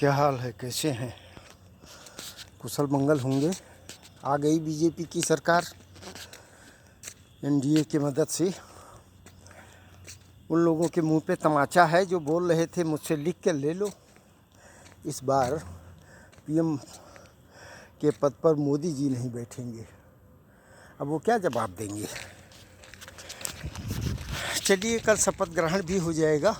क्या हाल है, कैसे हैं? कुशल मंगल होंगे। आ गई बीजेपी की सरकार एनडीए की मदद से। उन लोगों के मुंह पे तमाचा है जो बोल रहे थे मुझसे लिख के ले लो। इस बार पीएम के पद पर मोदी जी नहीं बैठेंगे। अब वो क्या जवाब देंगे? चलिए, कल शपथ ग्रहण भी हो जाएगा,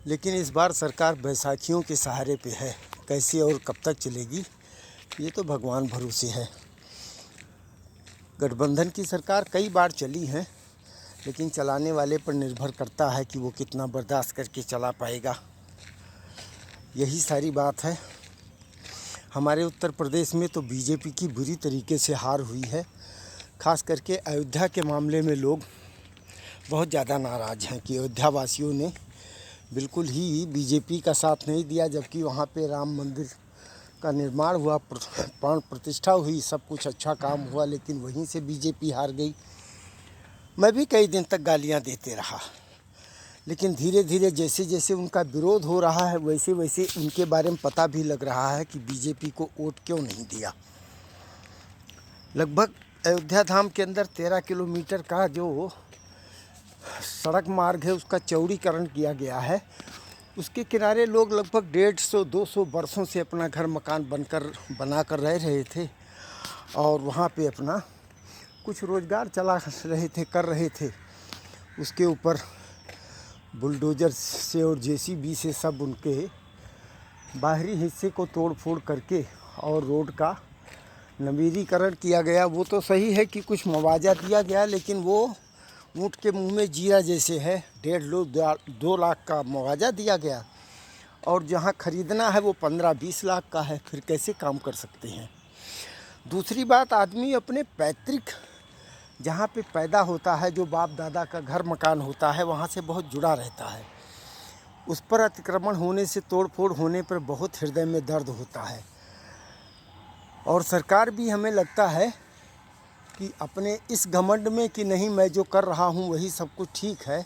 लेकिन इस बार सरकार बैसाखियों के सहारे पे है। कैसे और कब तक चलेगी ये तो भगवान भरोसे है। गठबंधन की सरकार कई बार चली है, लेकिन चलाने वाले पर निर्भर करता है कि वो कितना बर्दाश्त करके चला पाएगा। यही सारी बात है। हमारे उत्तर प्रदेश में तो बीजेपी की बुरी तरीके से हार हुई है। खास करके अयोध्या के मामले में लोग बहुत ज़्यादा नाराज़ हैं कि अयोध्या वासियों ने बिल्कुल ही बीजेपी का साथ नहीं दिया, जबकि वहाँ पे राम मंदिर का निर्माण हुआ, प्राण प्रतिष्ठा हुई, सब कुछ अच्छा काम हुआ, लेकिन वहीं से बीजेपी हार गई। मैं भी कई दिन तक गालियाँ देते रहा, लेकिन धीरे धीरे जैसे जैसे उनका विरोध हो रहा है वैसे वैसे उनके बारे में पता भी लग रहा है कि बीजेपी को वोट क्यों नहीं दिया। लगभग अयोध्या धाम के अंदर 13 किलोमीटर का जो सड़क मार्ग है उसका चौड़ीकरण किया गया है। उसके किनारे लोग लगभग 150-200 वर्षों से अपना घर मकान बनाकर रह रहे थे और वहाँ पे अपना कुछ रोज़गार चला रहे थे, कर रहे थे। उसके ऊपर बुलडोज़र से और जेसीबी से सब उनके बाहरी हिस्से को तोड़ फोड़ करके और रोड का नवीनीकरण किया गया। वो तो सही है कि कुछ मुआवजा दिया गया, लेकिन वो ऊँट के मुंह में जीरा जैसे है। 1.5-2 लाख का मुआवजा दिया गया और जहाँ ख़रीदना है वो 15-20 लाख का है। फिर कैसे काम कर सकते हैं? दूसरी बात, आदमी अपने पैतृक जहाँ पे पैदा होता है, जो बाप दादा का घर मकान होता है, वहाँ से बहुत जुड़ा रहता है। उस पर अतिक्रमण होने से, तोड़ फोड़ होने पर बहुत हृदय में दर्द होता है। और सरकार भी हमें लगता है कि अपने इस घमंड में कि नहीं मैं जो कर रहा हूँ वही सब कुछ ठीक है,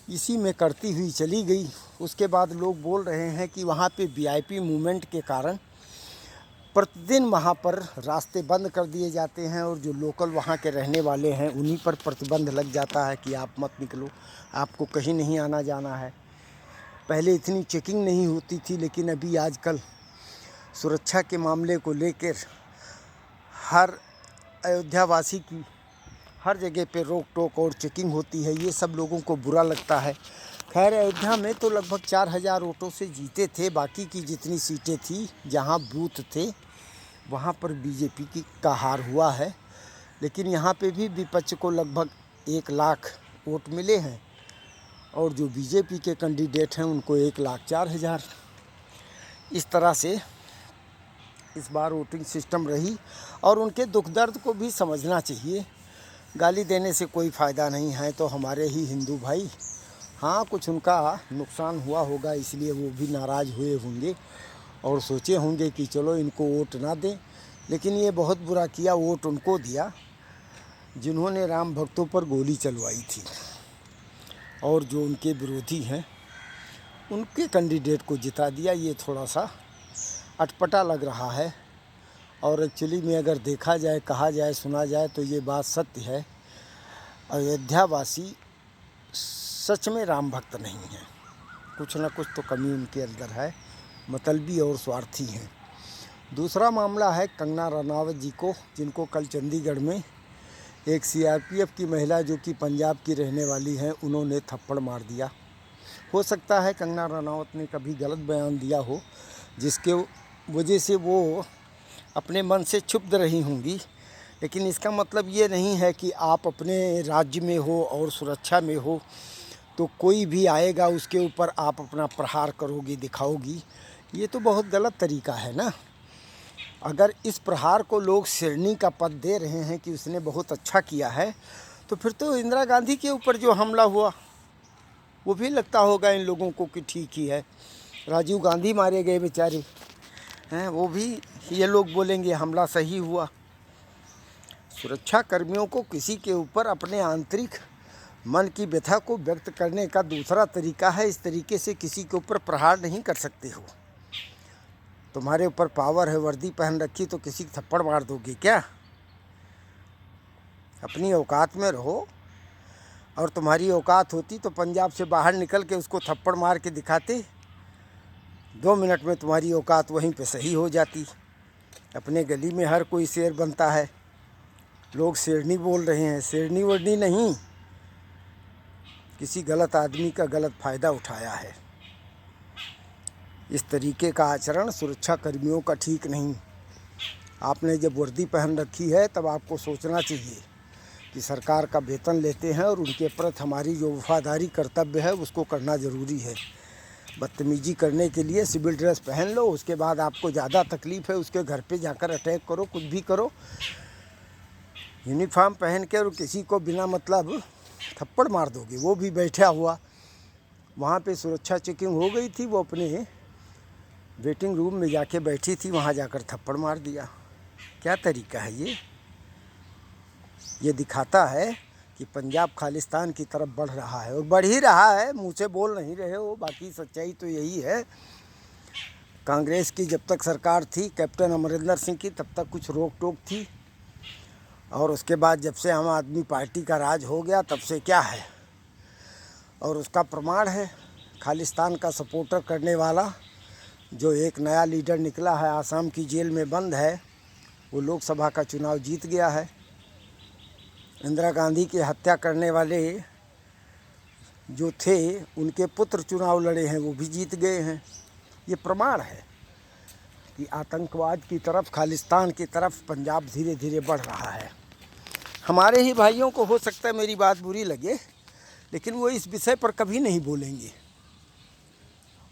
इसी में करती हुई चली गई। उसके बाद लोग बोल रहे हैं कि वहाँ पे वीआईपी मूवमेंट के कारण प्रतिदिन वहाँ पर रास्ते बंद कर दिए जाते हैं और जो लोकल वहाँ के रहने वाले हैं उन्हीं पर प्रतिबंध लग जाता है कि आप मत निकलो, आपको कहीं नहीं आना जाना है। पहले इतनी चेकिंग नहीं होती थी, लेकिन अभी आजकल सुरक्षा के मामले को लेकर हर अयोध्यावासी की हर जगह पे रोक टोक और चेकिंग होती है। ये सब लोगों को बुरा लगता है। खैर, अयोध्या में तो लगभग 4000 वोटों से जीते थे। बाकी की जितनी सीटें थी, जहाँ बूथ थे, वहाँ पर बीजेपी का हार हुआ है। लेकिन यहाँ पे भी विपक्ष को लगभग 1 लाख वोट मिले हैं और जो बीजेपी के कैंडिडेट हैं उनको 1,04,000। इस तरह से इस बार वोटिंग सिस्टम रही और उनके दुख दर्द को भी समझना चाहिए। गाली देने से कोई फ़ायदा नहीं है। तो हमारे ही हिंदू भाई, हाँ, कुछ उनका नुकसान हुआ होगा, इसलिए वो भी नाराज़ हुए होंगे और सोचे होंगे कि चलो इनको वोट ना दें। लेकिन ये बहुत बुरा किया, वोट उनको दिया जिन्होंने राम भक्तों पर गोली चलवाई थी। और जो उनके विरोधी हैं उनके कैंडिडेट को जिता दिया। ये थोड़ा सा अटपटा लग रहा है। और एक्चुअली में अगर देखा जाए, कहा जाए, सुना जाए तो ये बात सत्य है। अयोध्यावासी सच में राम भक्त नहीं हैं। कुछ ना कुछ तो कमी उनके अंदर है, मतलबी और स्वार्थी हैं। दूसरा मामला है कंगना रनावत जी को, जिनको कल चंडीगढ़ में एक सीआरपीएफ की महिला जो कि पंजाब की रहने वाली हैं, उन्होंने थप्पड़ मार दिया। हो सकता है कंगना रनावत ने कभी गलत बयान दिया हो, जिसके वजह से वो अपने मन से क्षुब्ध रही होंगी। लेकिन इसका मतलब ये नहीं है कि आप अपने राज्य में हो और सुरक्षा में हो तो कोई भी आएगा उसके ऊपर आप अपना प्रहार करोगी, दिखाओगी। ये तो बहुत गलत तरीका है ना। अगर इस प्रहार को लोग सिरनी का पद दे रहे हैं कि उसने बहुत अच्छा किया है, तो फिर तो इंदिरा गांधी के ऊपर जो हमला हुआ वो भी लगता होगा इन लोगों को कि ठीक ही है। राजीव गांधी मारे गए बेचारे हैं, वो भी ये लोग बोलेंगे हमला सही हुआ। सुरक्षा कर्मियों को किसी के ऊपर अपने आंतरिक मन की व्यथा को व्यक्त करने का दूसरा तरीका है। इस तरीके से किसी के ऊपर प्रहार नहीं कर सकते हो। तुम्हारे ऊपर पावर है, वर्दी पहन रखी तो किसी की थप्पड़ मार दोगे क्या? अपनी औकात में रहो। और तुम्हारी औकात होती तो पंजाब से बाहर निकल के उसको थप्पड़ मार के दिखाते, 2 मिनट में तुम्हारी औकात वहीं पे सही हो जाती। अपने गली में हर कोई शेर बनता है, लोग शेरनी बोल रहे हैं। शेरनी वर्नी नहीं, किसी गलत आदमी का गलत फ़ायदा उठाया है। इस तरीके का आचरण सुरक्षा कर्मियों का ठीक नहीं। आपने जब वर्दी पहन रखी है तब आपको सोचना चाहिए कि सरकार का वेतन लेते हैं और उनके प्रति हमारी जो वफादारी कर्तव्य है उसको करना ज़रूरी है। बदतमीजी करने के लिए सिविल ड्रेस पहन लो, उसके बाद आपको ज़्यादा तकलीफ़ है, उसके घर पे जाकर अटैक करो, कुछ भी करो। यूनिफॉर्म पहन के और किसी को बिना मतलब थप्पड़ मार दोगे, वो भी बैठा हुआ। वहाँ पे सुरक्षा चेकिंग हो गई थी, वो अपने वेटिंग रूम में जाके बैठी थी, वहाँ जाकर थप्पड़ मार दिया। क्या तरीका है ये? ये दिखाता है कि पंजाब खालिस्तान की तरफ बढ़ रहा है और बढ़ ही रहा है। मुँह से बोल नहीं रहे हो, बाकी सच्चाई तो यही है। कांग्रेस की जब तक सरकार थी, कैप्टन अमरिंदर सिंह की, तब तक कुछ रोक टोक थी। और उसके बाद जब से आम आदमी पार्टी का राज हो गया तब से क्या है, और उसका प्रमाण है खालिस्तान का सपोर्टर करने वाला जो एक नया लीडर निकला है, आसाम की जेल में बंद है, वो लोकसभा का चुनाव जीत गया है। इंदिरा गांधी की हत्या करने वाले जो थे उनके पुत्र चुनाव लड़े हैं, वो भी जीत गए हैं। ये प्रमाण है कि आतंकवाद की तरफ, खालिस्तान की तरफ पंजाब धीरे धीरे बढ़ रहा है। हमारे ही भाइयों को हो सकता है मेरी बात बुरी लगे, लेकिन वो इस विषय पर कभी नहीं बोलेंगे।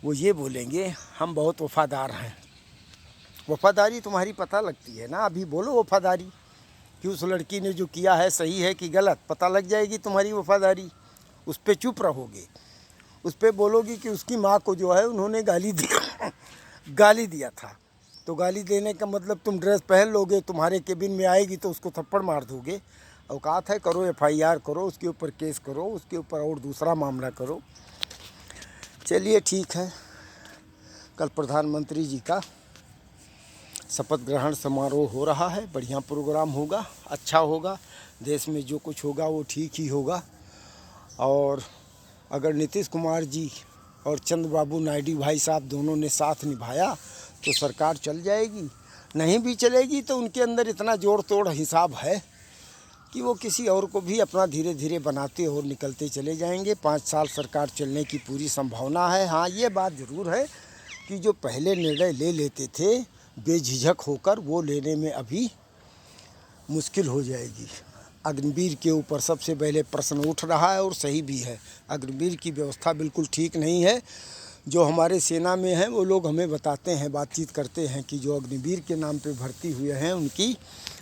वो ये बोलेंगे हम बहुत वफादार हैं। वफादारी तुम्हारी पता लगती है ना, अभी बोलो वफादारी कि उस लड़की ने जो किया है सही है कि गलत, पता लग जाएगी तुम्हारी वफादारी। उस पर चुप रहोगे, उस पर बोलोगी कि उसकी माँ को जो है उन्होंने गाली दिया था, तो गाली देने का मतलब तुम ड्रेस पहन लोगे, तुम्हारे केबिन में आएगी तो उसको थप्पड़ मार दोगे। औकात है, करो FIR करो, उसके ऊपर केस करो, उसके ऊपर और दूसरा मामला करो। चलिए ठीक है, कल प्रधानमंत्री जी का शपथ ग्रहण समारोह हो रहा है, बढ़िया प्रोग्राम होगा, अच्छा होगा। देश में जो कुछ होगा वो ठीक ही होगा। और अगर नीतीश कुमार जी और चंद्रबाबू नायडू भाई साहब दोनों ने साथ निभाया तो सरकार चल जाएगी। नहीं भी चलेगी तो उनके अंदर इतना जोड़ तोड़ हिसाब है कि वो किसी और को भी अपना धीरे धीरे बनाते और निकलते चले जाएंगे। 5 साल सरकार चलने की पूरी संभावना है। हाँ, ये बात ज़रूर है कि जो पहले निर्णय ले लेते थे बेझिझक होकर, वो लेने में अभी मुश्किल हो जाएगी। अग्निवीर के ऊपर सबसे पहले प्रश्न उठ रहा है और सही भी है। अग्निवीर की व्यवस्था बिल्कुल ठीक नहीं है। जो हमारे सेना में हैं वो लोग हमें बताते हैं, बातचीत करते हैं कि जो अग्निवीर के नाम पे भर्ती हुए हैं उनकी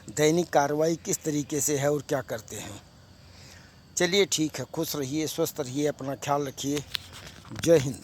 दैनिक कार्रवाई किस तरीके से है और क्या करते हैं। चलिए ठीक है, खुश रहिए, स्वस्थ रहिए, अपना ख्याल रखिए। जय हिंद।